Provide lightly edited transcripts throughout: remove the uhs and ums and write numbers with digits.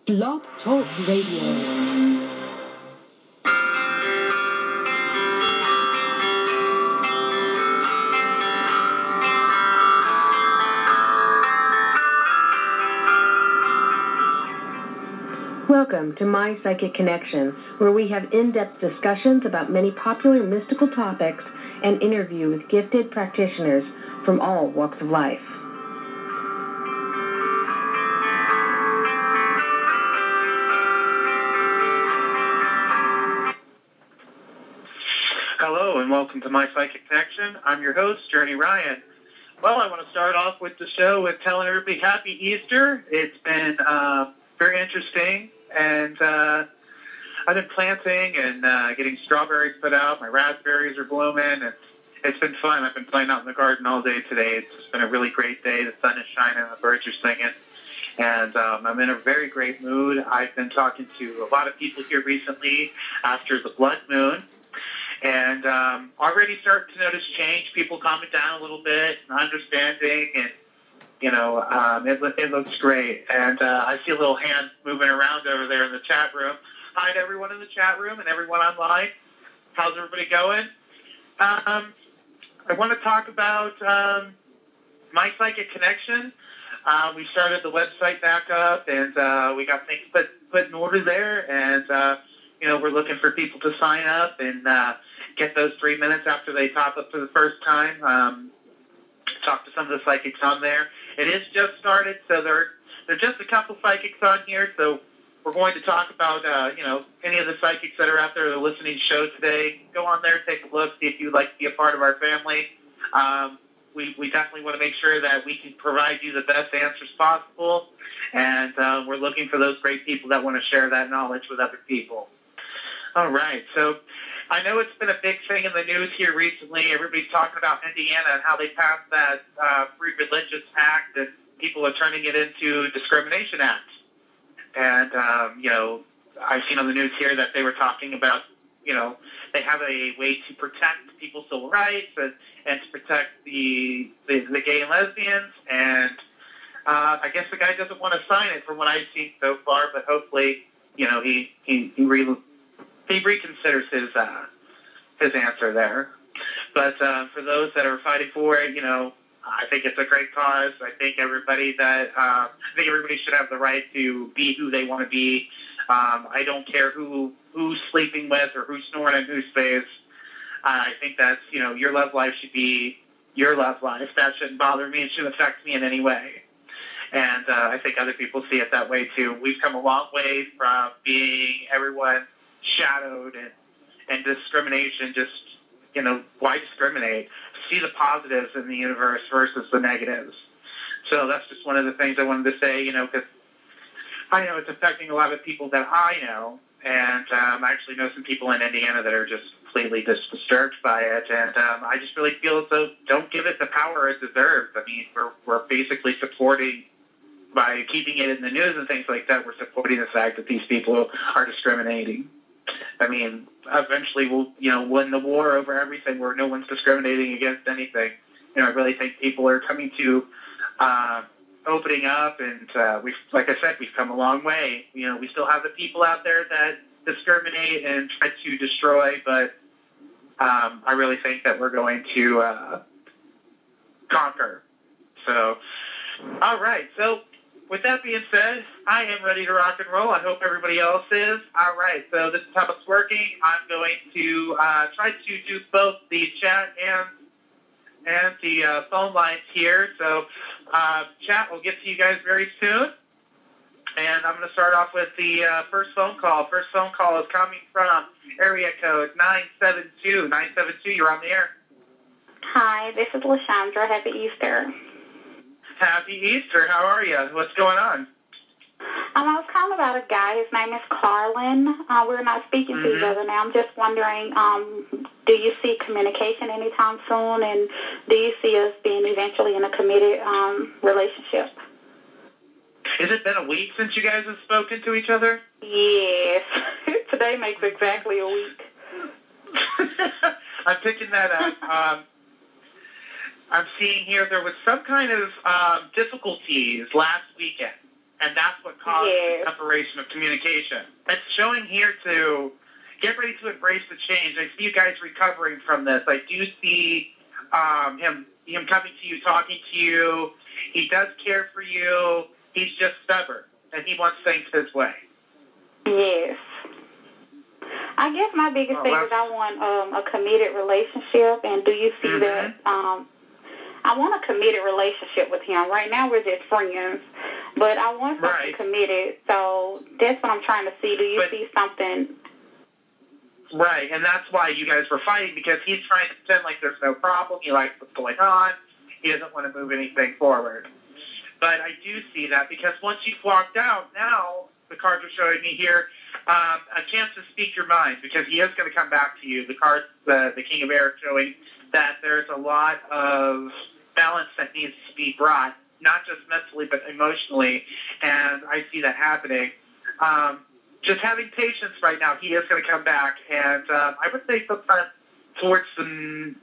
Blog Talk Radio. Welcome to My Psychic Connection, where we have in-depth discussions about many popular mystical topics and interview with gifted practitioners from all walks of life. Hello and welcome to My Psychic Connection. I'm your host, Journey Ryan. Well, I want to start off with the show with telling everybody Happy Easter. It's been very interesting, and I've been planting and getting strawberries put out. My raspberries are blooming, and it's been fun. I've been playing out in the garden all day today. It's just been a really great day. The sun is shining, the birds are singing, and I'm in a very great mood. I've been talking to a lot of people here recently after the blood moon, and already starting to notice change, people calming down a little bit, understanding, and, you know, it looks great. And I see a little hand moving around over there in the chat room. Hi to everyone in the chat room and everyone online. How's everybody going? I want to talk about My Psychic Connection. We started the website back up, and we got things put in order there, and you know, we're looking for people to sign up and get those 3 minutes after they pop up for the first time. Talk to some of the psychics on there. It is just started, so there are just a couple psychics on here. So we're going to talk about you know, any of the psychics that are out there that are listening to the show today. Go on there, take a look, see if you'd like to be a part of our family. We definitely want to make sure that we can provide you the best answers possible, and we're looking for those great people that want to share that knowledge with other people. All right, so I know it's been a big thing in the news here recently. Everybody's talking about Indiana and how they passed that Free Religious Act, and people are turning it into a discrimination act. And, you know, I've seen on the news here that they were talking about, you know, they have a way to protect people's civil rights and to protect the gay and lesbians. And I guess the guy doesn't want to sign it from what I've seen so far, but hopefully, you know, he reconsiders his answer there. But for those that are fighting for it, you know, I think it's a great cause. I think everybody should have the right to be who they want to be. I don't care who's sleeping with or who's snoring in whose face. I think that's, you know, your love life should be your love life. That shouldn't bother me. It shouldn't affect me in any way. And I think other people see it that way too. We've come a long way from being everyone shadowed and discrimination. Just, you know, why discriminate? See the positives in the universe versus the negatives. So that's just one of the things I wanted to say, you know, because I know it's affecting a lot of people that I know, and I actually know some people in Indiana that are just completely disturbed by it, and I just really feel as though don't give it the power it deserves. I mean, we're basically supporting, by keeping it in the news and things like that, we're supporting the fact that these people are discriminating. I mean, eventually we'll, you know, win the war over everything where no one's discriminating against anything. You know, I really think people are coming to opening up, and like I said, we've come a long way. You know, we still have the people out there that discriminate and try to destroy, but I really think that we're going to conquer. So, all right, so with that being said, I am ready to rock and roll. I hope everybody else is. All right, so this is how it's working. I'm going to try to do both the chat and the phone lines here. So chat will get to you guys very soon. And I'm going to start off with the first phone call. First phone call is coming from area code 972. 972, you're on the air. Hi, this is LaShandra. Happy Easter. Happy Easter. How are you? What's going on? I was calling about a guy. His name is Carlin. We're not speaking to each other now. I'm just wondering, do you see communication anytime soon? And do you see us being eventually in a committed relationship? Has it been a week since you guys have spoken to each other? Yes. Today makes exactly a week. I'm picking that up. I'm seeing here there was some kind of difficulties last weekend. And that's what causes the separation of communication. It's showing here to get ready to embrace the change. I see you guys recovering from this. I do see him coming to you, talking to you. He does care for you. He's just stubborn, and he wants things his way. Yes. I guess my biggest thing is I want a committed relationship, and do you see that? I want a committed relationship with him. Right now we're just friends, but I want something committed, so that's what I'm trying to see. Do you see something? Right, and that's why you guys were fighting, because he's trying to pretend like there's no problem. He likes what's going on. He doesn't want to move anything forward. But I do see that, because once you've walked out, now the cards are showing me here a chance to speak your mind, because he is going to come back to you. The cards, the King of Air, showing that there's a lot of balance that needs to be brought, not just mentally but emotionally, and I see that happening. Just having patience right now. He is going to come back, and I would say sometime towards the...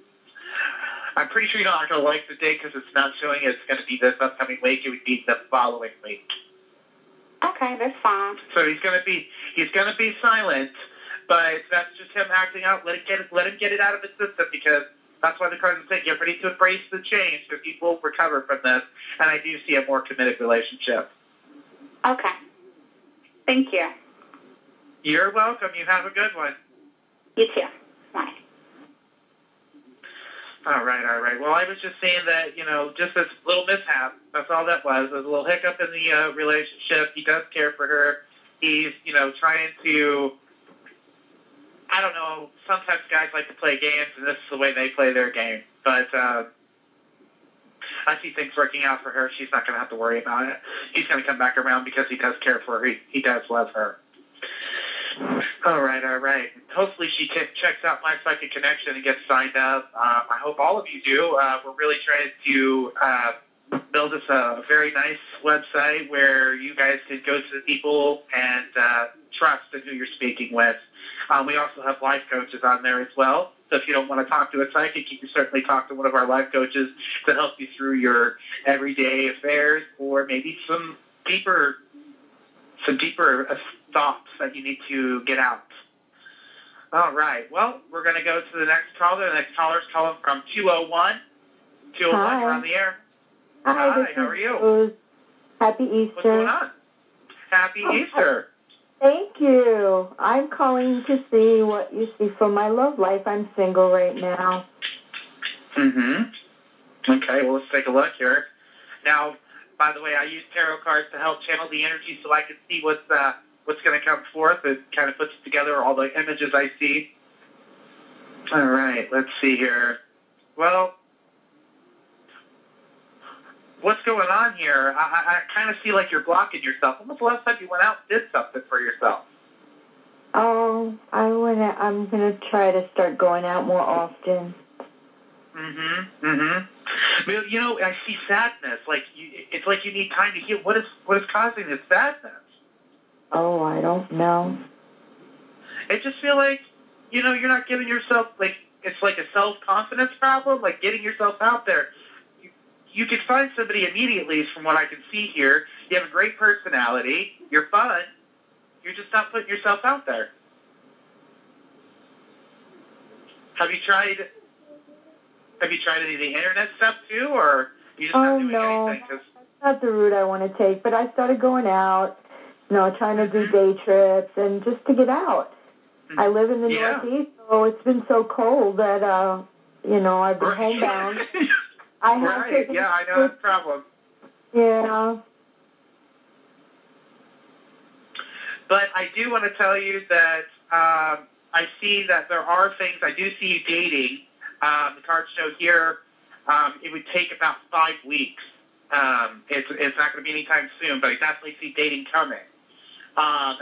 I'm pretty sure you're not going to like the date, because it's not showing it's going to be this upcoming week. It would be the following week. Okay, that's fine. So he's going to be silent, but that's just him acting out. Let him get it out of his system, because that's why the cards say get ready to embrace the change, because he will recover from this. And I do see a more committed relationship. Okay. Thank you. You're welcome. You have a good one. You too. Bye. All right. Well, I was just saying that, just this little mishap, that's all that was. There's a little hiccup in the relationship. He does care for her. He's, trying to, I don't know, sometimes guys like to play games, and this is the way they play their game. But I see things working out for her. She's not going to have to worry about it. He's going to come back around because he does care for her. He does love her. All right. Hopefully she checks out My Psychic Connection and gets signed up. I hope all of you do. We're really trying to build us a very nice website where you guys can go to the people and trust in who you're speaking with. We also have life coaches on there as well. So if you don't want to talk to a psychic, you can certainly talk to one of our life coaches to help you through your everyday affairs, or maybe some deeper thoughts that you need to get out. All right. Well, we're going to go to the next caller. The next caller is calling from 201. 201, Hi. you're on the air. Hi, how are you? Rose. Happy Easter. What's going on? Happy Easter. Thank you. I'm calling to see what you see for my love life. I'm single right now. Okay, well, let's take a look here. Now, by the way, I use tarot cards to help channel the energy so I can see what's going to come forth. It kind of puts together all the images I see. All right, let's see here. Well, what's going on here? I kind of see like you're blocking yourself. When was the last time you went out and did something for yourself? Oh, I'm gonna try to start going out more often. Well, I see sadness. It's like you need time to heal. What is causing this sadness? Oh, I don't know. I just feel like, you're not giving yourself, it's like a self-confidence problem, like getting yourself out there. You can find somebody immediately from what I can see here. You have a great personality. You're fun. You're just not putting yourself out there. Have you tried any of the internet stuff too, or you just not doing anything? That's not the route I want to take, but I started going out, trying to do day trips and just to get out. I live in the Northeast, so it's been so cold that, I've been homebound. I know that's a problem. Yeah. But I do want to tell you that I see that there are things. I do see you dating. The cards show here it would take about 5 weeks. It's not going to be anytime soon, but I definitely see dating coming.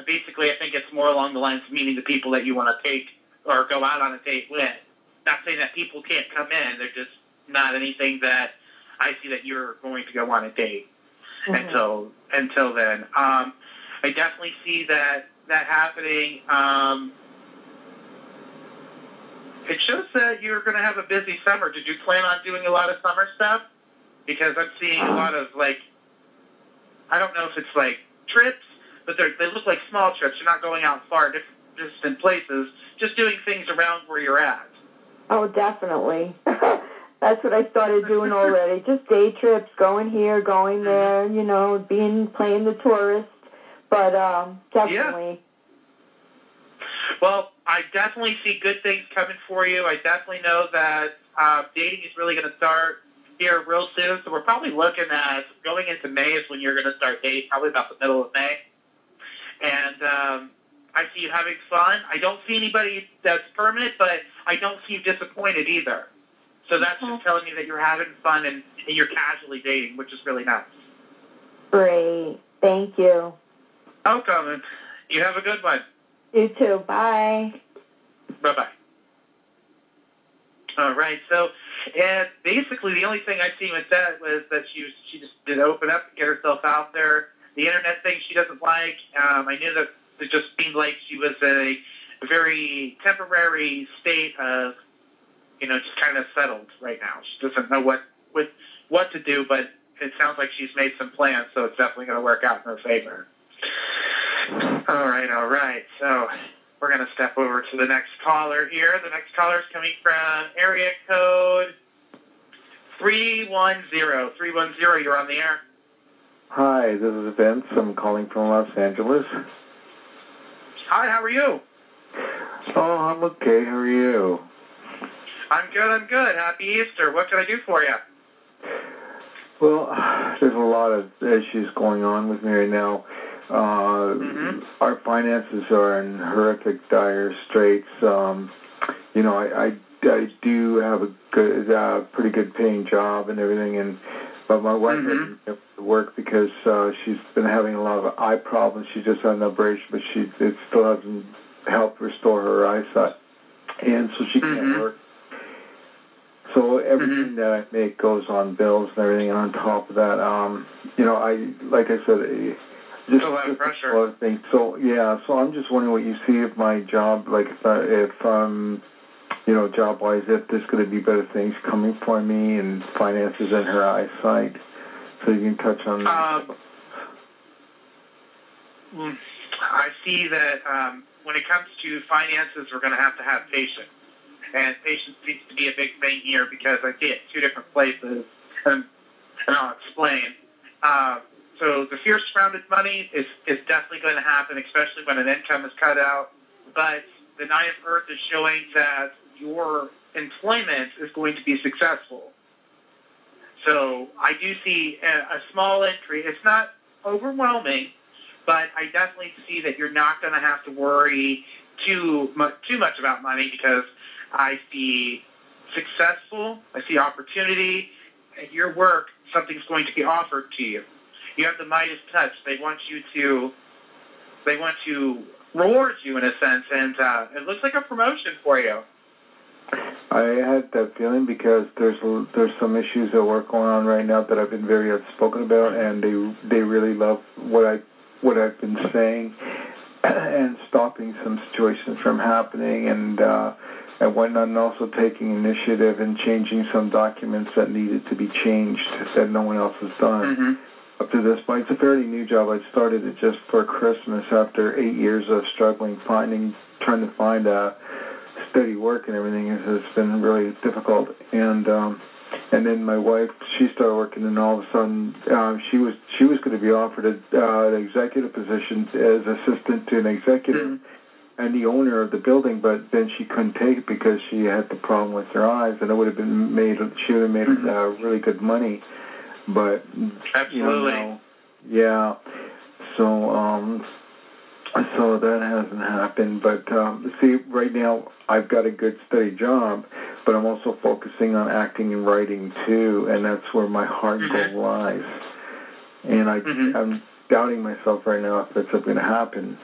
Basically, I think it's more along the lines of meeting the people that you want to take or go out on a date with. Not saying that people can't come in. They're just not anything that I see that you're going to go on a date until then. I definitely see that happening. It shows that you're going to have a busy summer. Did you plan on doing a lot of summer stuff? Because I'm seeing a lot of I don't know if it's like trips, but they look like small trips. You're not going out far, distant places, just doing things around where you're at. Oh, definitely. That's what I started doing already. Just day trips, going here, going there, you know, playing the tourist. But definitely. Yeah. Well, I definitely see good things coming for you. I definitely know that dating is really going to start here real soon. So we're probably looking at going into May is when you're going to start dating, probably about the middle of May. And I see you having fun. I don't see anybody that's permanent, but I don't see you disappointed either. So that's just telling me that you're having fun and you're casually dating, which is really nice. Great. Thank you. Welcome. You have a good one. You too. Bye. Bye-bye. All right. So, and basically the only thing I see with that was that she just did open up and get herself out there. The internet thing she doesn't like. I knew that it just seemed like she was in a very temporary state of, you know, just kind of settled right now. She doesn't know what to do, but it sounds like she's made some plans, so it's definitely going to work out in her favor. All right. So we're going to step over to the next caller here. The next caller is coming from area code 310. 310, you're on the air. Hi, this is Vince. I'm calling from Los Angeles. Hi, how are you? Oh, I'm okay. How are you? I'm good. Happy Easter. What can I do for you? Well, there's a lot of issues going on with me right now. Our finances are in horrific, dire straits. You know, I do have a good, pretty good paying job and everything, but my wife doesn't have to work because she's been having a lot of eye problems. She just had an abrasion, but it still hasn't helped restore her eyesight, and so she can't work. So everything that I make goes on bills and everything, and on top of that, you know, like I said, just a lot of pressure. A lot of things. So yeah, so I'm just wondering what you see of my job, like if you know, job-wise, if there's going to be better things coming for me and finances and her eyesight. So you can touch on that. I see that when it comes to finances, we're going to have patience. And patience seems to be a big thing here because I see it in two different places, and I'll explain. So the fear surrounded money is definitely going to happen, especially when an income is cut out. But the Nine of Earth is showing that your employment is going to be successful. So I do see a small entry. It's not overwhelming, but I definitely see that you're not going to have to worry too much about money because I see successful, I see opportunity. At your work, something's going to be offered to you. You have the Midas touch. They want to reward you in a sense, and it looks like a promotion for you. I had that feeling because there's some issues at work going on right now that I've been very outspoken about, and they really love what I've been saying and stopping some situations from happening and whatnot, and also taking initiative and changing some documents that needed to be changed that no one else has done up to this point. It's a fairly new job. I started it just for Christmas after 8 years of struggling, trying to find steady work and everything. It's been really difficult. And then my wife, she started working, and all of a sudden she was going to be offered an executive position as assistant to an executive and the owner of the building, but then she couldn't take it because she had the problem with her eyes, and it would have been she would have made really good money. But absolutely, you know, yeah. So that hasn't happened. But see, right now I've got a good steady job, but I'm also focusing on acting and writing too, and that's where my heart goal lies. And I'm doubting myself right now if that's going to happen.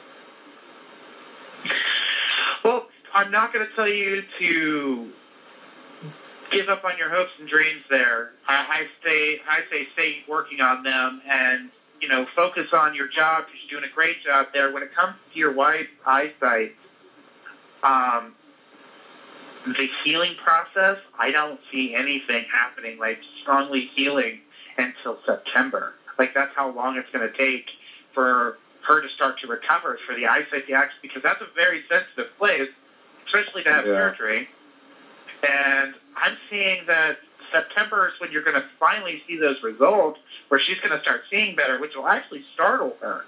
Well, I'm not going to tell you to give up on your hopes and dreams there. I say stay working on them and, you know, focus on your job because you're doing a great job there. When it comes to your wife's eyesight, the healing process, I don't see anything happening like strongly healing until September Like, that's how long it's going to take for her to start to recover for the eyesight reaction, because that's a very sensitive place, especially to have surgery. And I'm seeing that September is when you're going to finally see those results, where she's going to start seeing better, which will actually startle her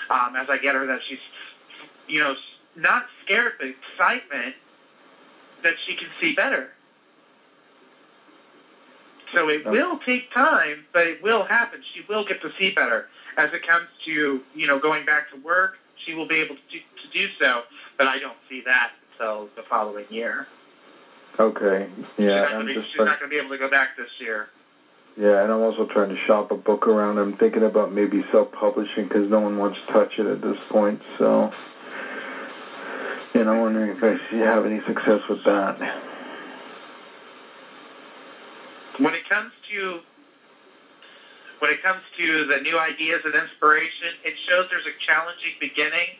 as I get her that she's, not scared, but excitement that she can see better. So it will take time, but it will happen. She will get to see better. As it comes to, going back to work, she will be able to do so, but I don't see that until the following year. Okay, yeah. She's not going to be able to go back this year. Yeah, and I'm also trying to shop a book around. I'm thinking about maybe self-publishing because no one wants to touch it at this point, so... I'm wondering if I have any success with that. When it comes to the new ideas and inspiration, it shows there's a challenging beginning,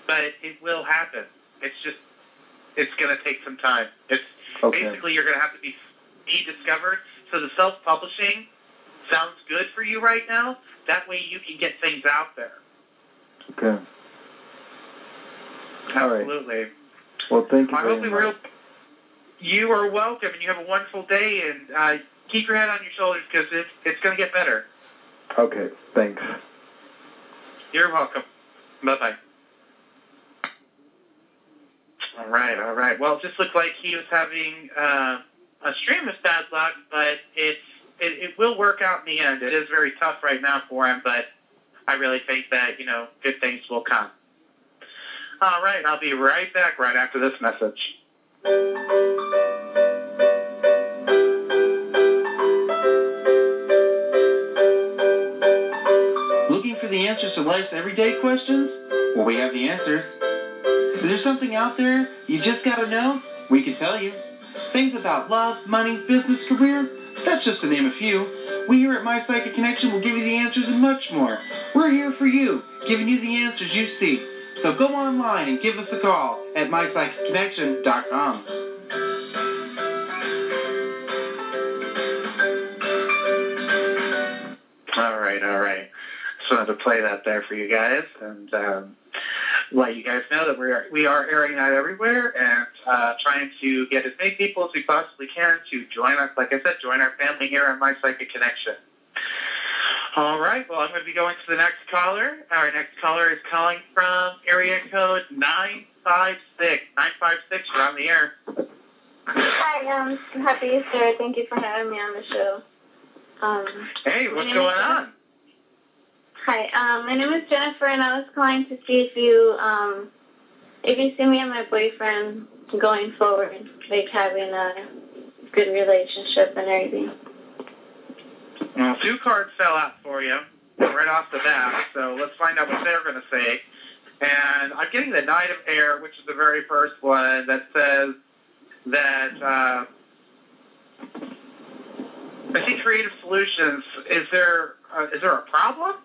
but it will happen. It's going to take some time. Basically, you're going to have to be discovered. So the self-publishing sounds good for you right now. That way you can get things out there. Okay. Absolutely. Right. Well, thank you very much. You are welcome, and you have a wonderful day, and keep your head on your shoulders because it's going to get better. Okay, thanks. You're welcome. Bye-bye. All right. Well, it just looked like he was having a stream of bad luck, but it will work out in the end. It is very tough right now for him, but I really think that, good things will come. All right, I'll be right back right after this message. Looking for the answers to life's everyday questions? Well, we have the answers. Is there something out there you just got to know? We can tell you. Things about love, money, business, career? That's just to name a few. We here at My Psychic Connection will give you the answers and much more. We're here for you, giving you the answers you seek. So go online and give us a call at mypsychicconnection.com. All right. Just wanted to play that there for you guys, and let you guys know that we are airing that everywhere, and trying to get as many people as we possibly can to join us. Like I said, join our family here on My Psychic Connection. All right, well, I'm going to be going to the next caller. Our next caller is calling from area code 956. 956, you're on the air. Hi, happy Easter. Thank you for having me on the show. Hey, what's going on? Hi, my name is Jennifer, and I was calling to see if you see me and my boyfriend going forward, like having a good relationship and everything. Well, 2 cards fell out for you right off the bat, so let's find out what they're going to say. And I'm getting the Knight of Air, which is the very first one, that says that I see creative solutions. Is there a problem?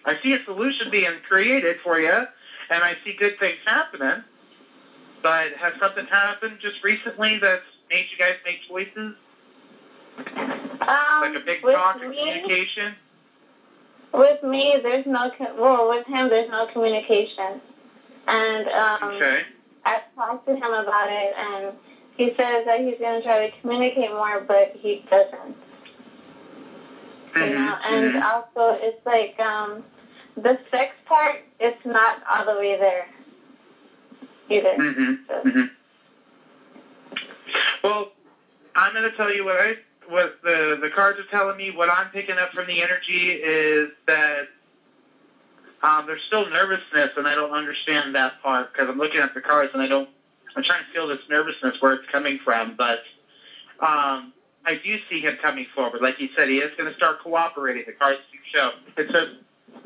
I see a solution being created for you, and I see good things happening. But has something happened just recently that's made you guys make choices? Like a big talk or communication? With me, there's no... with him, there's no communication. And okay. I talked to him about it, and he says that he's going to try to communicate more, but he doesn't. And also, it's like the sex part, it's not all the way there either. Well, I'm going to tell you what the cards are telling me. What I'm picking up from the energy is that there's still nervousness, and I don't understand that part because I'm looking at the cards and I'm trying to feel this nervousness where it's coming from, but I do see him coming forward. Like he said, he is going to start cooperating. The cards do show. It says,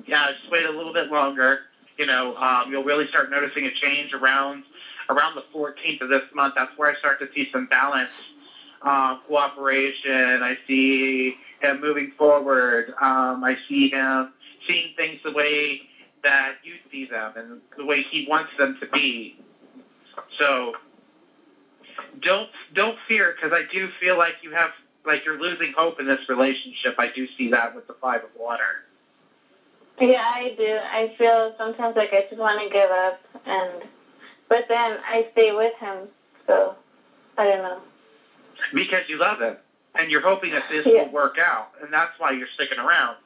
just wait a little bit longer. You'll really start noticing a change around the 14th of this month. That's where I start to see some balance, cooperation. I see him moving forward. I see him seeing things the way that you see them and the way he wants them to be. So don't fear, because I do feel like you have like you're losing hope in this relationship. I do see that with the 5 of water. Yeah, I do. I feel sometimes like I just want to give up, but then I stay with him, so I don't know. Because you love him, and you're hoping that this will work out, and that's why you're sticking around.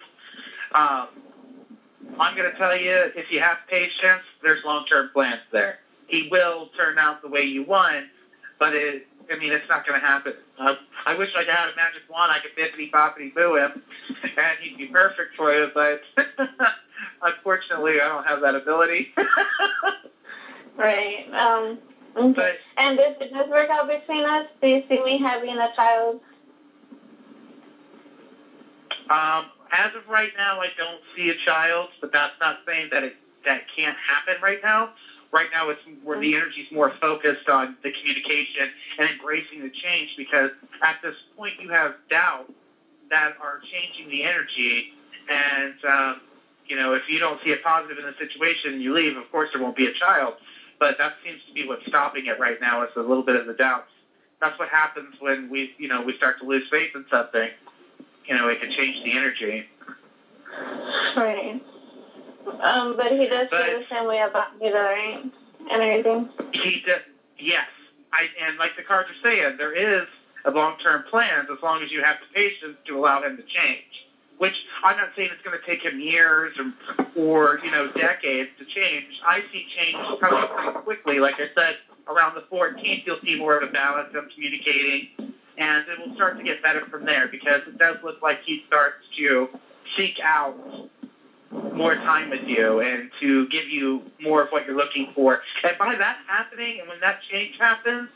I'm going to tell you, if you have patience, there's long-term plans there. He will turn out the way you want, but it's not going to happen. I wish I had a magic wand. I could bippity-boppity-boo him, and he'd be perfect for you, but unfortunately, I don't have that ability. Right. Okay. And if it does work out between us, do you see me having a child? As of right now, I don't see a child, but that's not saying that that can't happen right now. Right now, it's where the energy is more focused on the communication and embracing the change, because at this point you have doubts that are changing the energy, and if you don't see a positive in the situation and you leave, of course there won't be a child. But that seems to be what's stopping it right now. Is a little bit of the doubts. That's what happens when we start to lose faith in something. It can change the energy. Right. But he does feel the same way about me, though, right? And everything. He does. Yes. And like the cards are saying, there is a long-term plan as long as you have the patience to allow him to change. Which I'm not saying it's going to take him years or decades to change. I see change coming pretty quickly. Like I said, around the 14th, you'll see more of a balance of communicating, and it will start to get better from there, because it does look like he starts to seek out more time with you and to give you more of what you're looking for. And by that happening, and when that change happens,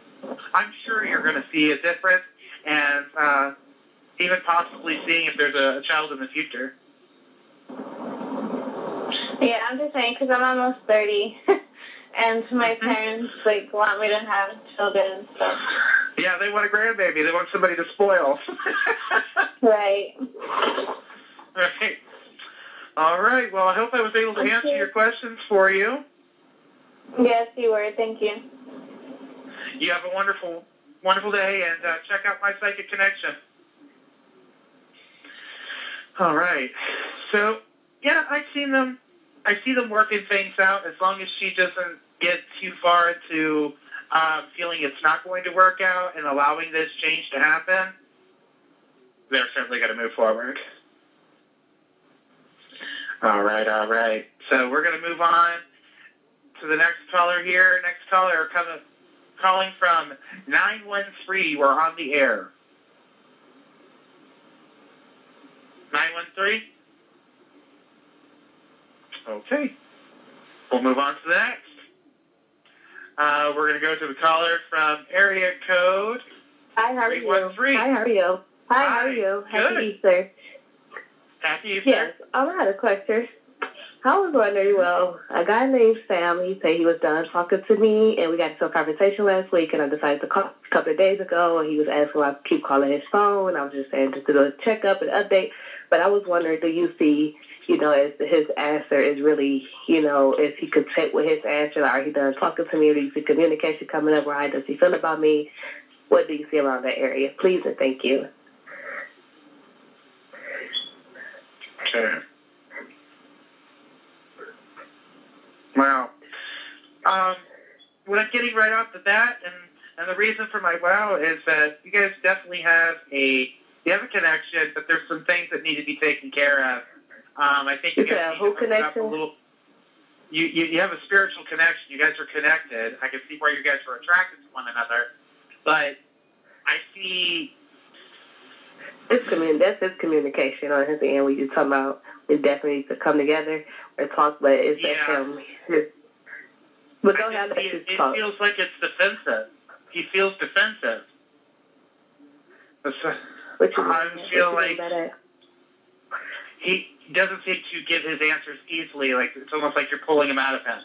I'm sure you're going to see a difference, and even possibly seeing if there's a child in the future. Yeah, I'm just saying, because I'm almost 30, and my parents want me to have children and stuff. Yeah, they want a grandbaby. They want somebody to spoil. Right. Right. All right. Well, I hope I was able to answer your questions for you. Yes, you were. Thank you. You have a wonderful, wonderful day, and check out my Psychic Connection. All right. So, yeah, I see them working things out, as long as she doesn't get too far into feeling it's not going to work out and allowing this change to happen. They're certainly going to move forward. All right. So we're going to move on to the next caller here. Next caller calling from 913. We're on the air. 913? Okay. We'll move on to the next. We're going to go to the caller from area code Hi, how are you? 313. Hi, how are you? Hi, how are you? Good. Happy Easter. Happy Easter. Yes, I had a question. I was wondering, a guy named Sam, he said he was done talking to me, and we got into a conversation last week, and I decided to call a couple of days ago, and he was asking why I keep calling his phone. I was just saying just to do a checkup and update. But I was wondering, do you see, if his answer is really, is he content with his answer? Are he done talking to me? Or do you see communication coming up? Or how does he feel about me? What do you see around that area? Please and thank you. Okay. Wow. What I'm getting right off the bat, and the reason for my wow is that you guys definitely have a connection, but there's some things that need to be taken care of. I think you guys need to open up a little. You have a spiritual connection. You guys are connected. I can see where you guys are attracted to one another, but I see. That's his communication on his end. We just talking about we definitely need to come together or talk, but it's that him. But go ahead. It feels like it's defensive. He feels defensive. I feel like he doesn't seem to give his answers easily. Like it's almost like you're pulling him out of him.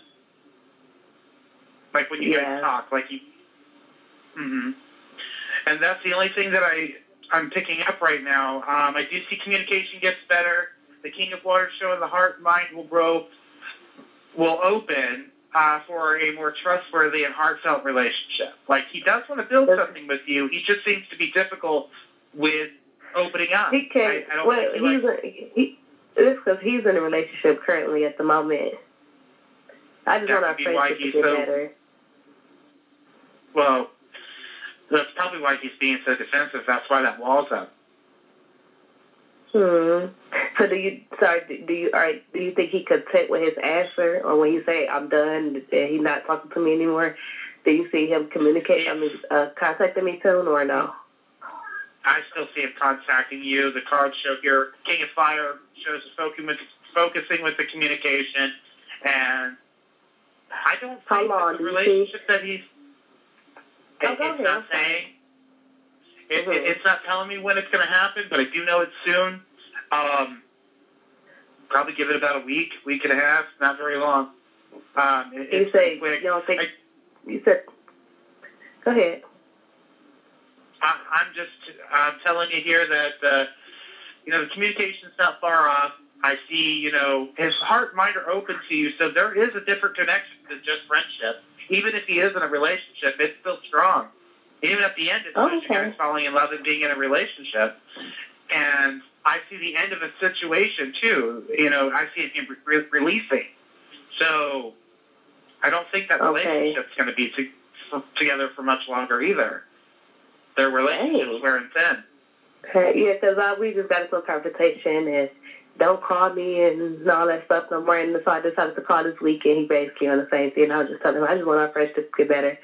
Like when you guys talk, like you. Mm-hmm. And that's the only thing that I'm picking up right now. I do see communication gets better. The King of Water showing the heart and mind will open for a more trustworthy and heartfelt relationship. Like he does want to build something with you. He just seems to be difficult with opening up. He can't. I don't think it's because he's in a relationship currently at the moment. I just want our friendship to get better. Well, that's probably why he's being so defensive. That's why that wall's up. So do you think he could sit with his answer, or when you say I'm done and he's not talking to me anymore, do you see him contacting me soon or no? I still see him contacting you. The cards show here King of Fire shows focusing with the communication, and I don't think that the relationship that he's it's not saying. It's not telling me when it's going to happen, but I do know it's soon. Probably give it about a week and a half, not very long. You say, quick. You don't think, you said, go ahead. I'm telling you here that, the communication's not far off. I see, his heart and mind are open to you, so there is a different connection than just friendship. Even if he is in a relationship, it's still strong. Even at the end, it's just you guys falling in love and being in a relationship. And I see the end of a situation, too. I see him releasing. So I don't think that relationship's going to be together for much longer either. Their relationship's wearing thin. Yeah, because we just got into a conversation and don't call me and all that stuff no more. And so I decided to call this weekend. He basically on the same thing. I was just telling him, I just want our friendship to get better.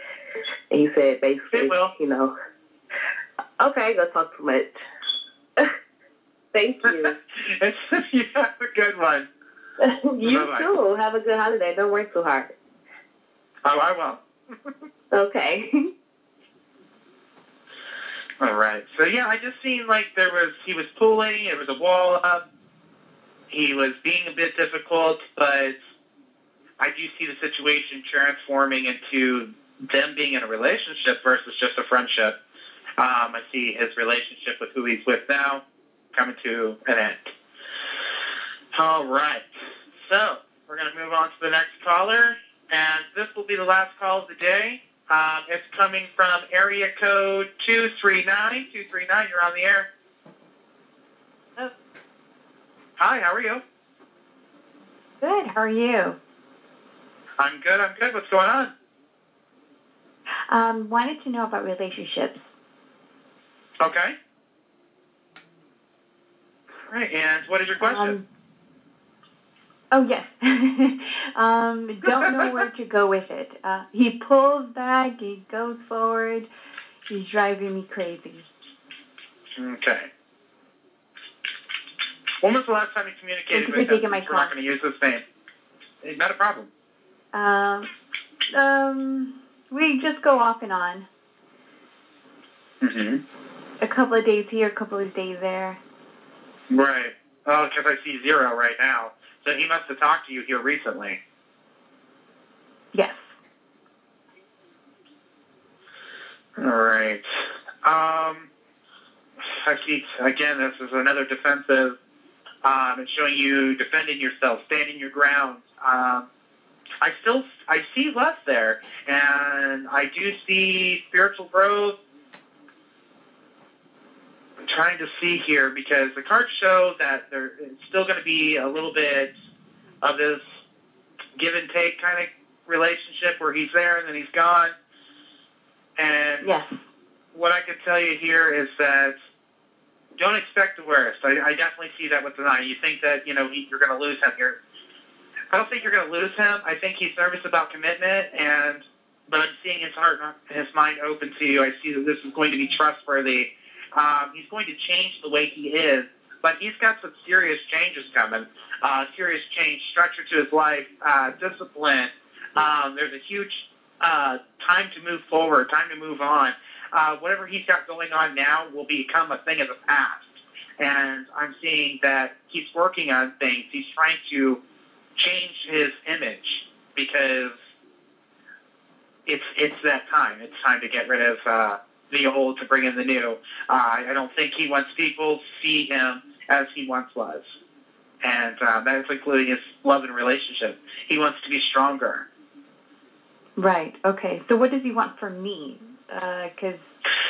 And he said, basically, okay, go talk too much. Thank you. You have a good one. You too. Have a good holiday. Don't work too hard. Oh, I won't. Okay. All right. So, yeah, I just seen like he was pulling, it was a wall up. He was being a bit difficult, but I do see the situation transforming into them being in a relationship versus just a friendship. I see his relationship with who he's with now coming to an end. All right. So we're going to move on to the next caller, and this will be the last call of the day. It's coming from area code 239. 239, you're on the air. Oh. Hi, how are you? Good, how are you? I'm good. What's going on? Wanted to know about relationships. Okay. All right, and what is your question? Oh, yes. Don't know where to go with it. He pulls back, he goes forward. He's driving me crazy. Okay. When was the last time you communicated with him? We're not going to use his name. Not a problem. We just go off and on. Mm-hmm. A couple of days here, a couple of days there. Right. Oh, because I see 0 right now. So he must have talked to you here recently. Yes. All right. I see, again, this is another defensive. And showing you defending yourself, standing your ground. I see less there, and I do see spiritual growth. I'm trying to see here because the cards show that it's still going to be a little bit of this give and take kind of relationship where he's there and then he's gone. And what I can tell you here is that don't expect the worst. I definitely see that with the 9. You think that, you're going to lose him here. I don't think you're going to lose him. I think he's nervous about commitment, but I'm seeing his heart and his mind open to you. I see that this is going to be trustworthy. He's going to change the way he is, but he's got some serious changes coming. Serious change, structure to his life, discipline. There's a huge time to move forward, time to move on. Whatever he's got going on now will become a thing of the past. And I'm seeing that he's working on things. He's trying to change his image because it's that time. It's time to get rid of the old to bring in the new. I don't think he wants people to see him as he once was. And that's including his love and relationship. He wants to be stronger. Right. Okay. So what does he want from me? Because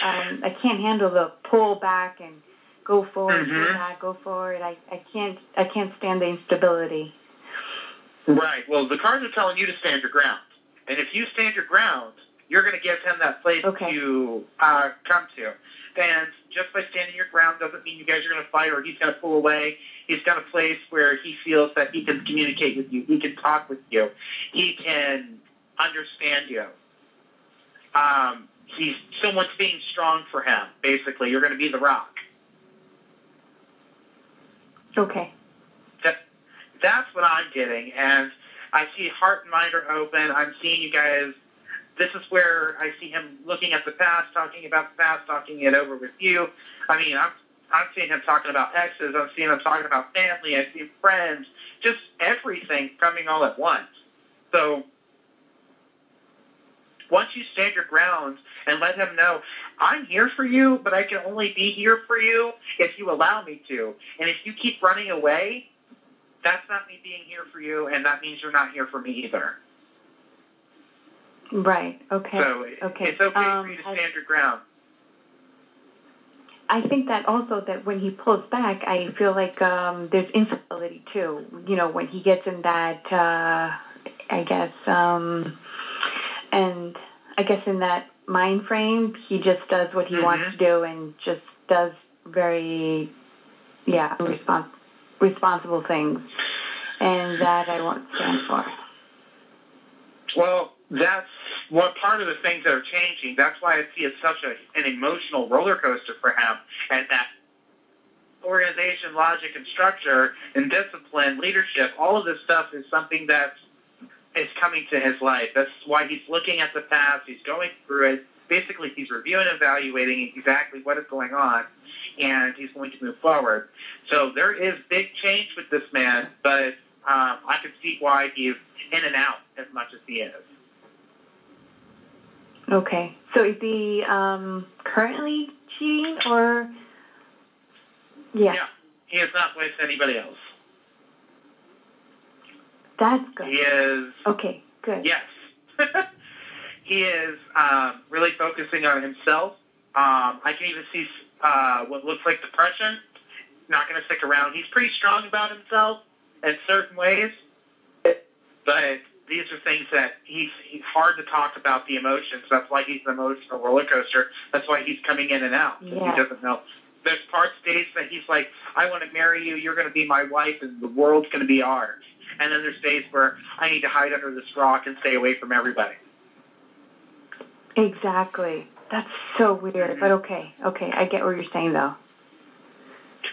I can't handle the pull back and go forward, pull back, go forward. I can't stand the instability. Right. Well, the cards are telling you to stand your ground. And if you stand your ground, you're going to give him that place to come to. And just by standing your ground doesn't mean you guys are going to fight or he's going to pull away. He's got a place where he feels that he can communicate with you. He can talk with you. He can understand you. Someone's being strong for him, basically. You're going to be the rock. Okay. That's what I'm getting. And I see heart and mind are open. I'm seeing you guys. This is where I see him looking at the past, talking about the past, talking it over with you. I mean, I'm seeing him talking about exes. I'm seeing him talking about family. I see friends. Just everything coming all at once. So once you stand your ground and let him know, I'm here for you, but I can only be here for you if you allow me to. And if you keep running away, that's not me being here for you, and that means you're not here for me either. Right. Okay. So it's okay for you to stand your ground. I think that also that when he pulls back, I feel like there's instability too. You know, when he gets in that, I guess in that mind frame, he just does what he wants to do and just does very, responsible things, and that I won't stand for. Well, that's one part of the things that are changing. That's why I see it such an emotional roller coaster for him, and that organization, logic, and structure, and discipline, leadership, all of this stuff is something that is coming to his life. That's why he's looking at the past. He's going through it. Basically, he's reviewing and evaluating exactly what is going on, and he's going to move forward. So there is big change with this man, but I can see why he's in and out as much as he is. Okay. So is he currently cheating or... Yeah. Yeah. He is not with anybody else. That's good. He is... Okay, good. Yes. He is really focusing on himself. I can even see what looks like depression. Not going to stick around. He's pretty strong about himself in certain ways, but these are things that he's hard to talk about the emotions. That's why he's an emotional roller coaster. That's why he's coming in and out. Yeah. He doesn't know. There's days that he's like, I want to marry you. You're going to be my wife, and the world's going to be ours. And then there's days where I need to hide under this rock and stay away from everybody. Exactly. That's so weird, but okay, I get what you're saying, though.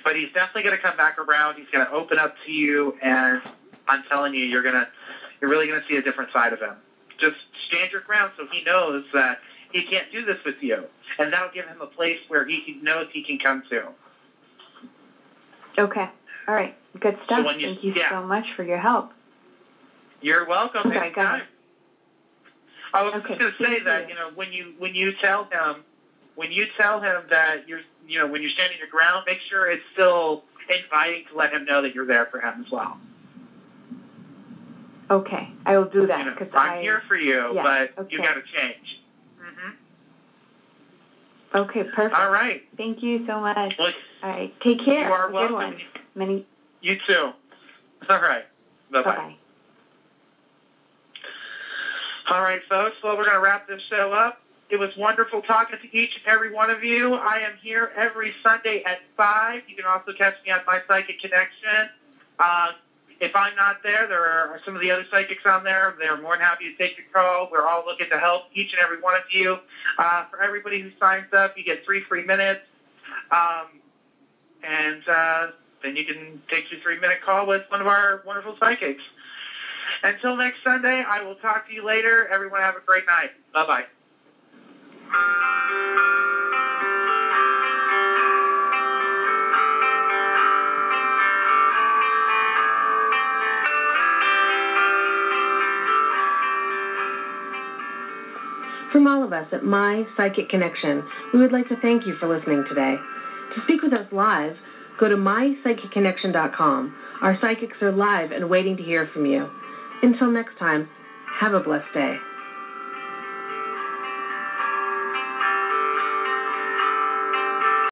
But he's definitely going to come back around. He's going to open up to you, and I'm telling you, you're really going to see a different side of him. Just stand your ground so he knows that he can't do this with you, and that'll give him a place where he knows he can come to. Okay. All right. Good stuff. Thank you so much for your help. You're welcome. Okay, go ahead. I was just going to say that, when you tell him that when you're standing your ground, make sure it's still inviting to let him know that you're there for him as well. Okay, I will do that. I'm here for you, but you got to change. Mm-hmm. Okay, perfect. All right. Thank you so much. Well, all right, take care. You are welcome. Good one. You too. All right. Bye-bye. Bye-bye. All right, folks. Well, we're going to wrap this show up. It was wonderful talking to each and every one of you. I am here every Sunday at 5. You can also catch me on My Psychic Connection. If I'm not there, there are some of the other psychics on there. They're more than happy to take your call. We're all looking to help each and every one of you. For everybody who signs up, you get 3 free minutes. And then you can take your 3-minute call with one of our wonderful psychics. Until next Sunday, I will talk to you later. Everyone have a great night. Bye-bye. From all of us at My Psychic Connection, we would like to thank you for listening today. To speak with us live, go to mypsychicconnection.com. Our psychics are live and waiting to hear from you. Until next time, have a blessed day.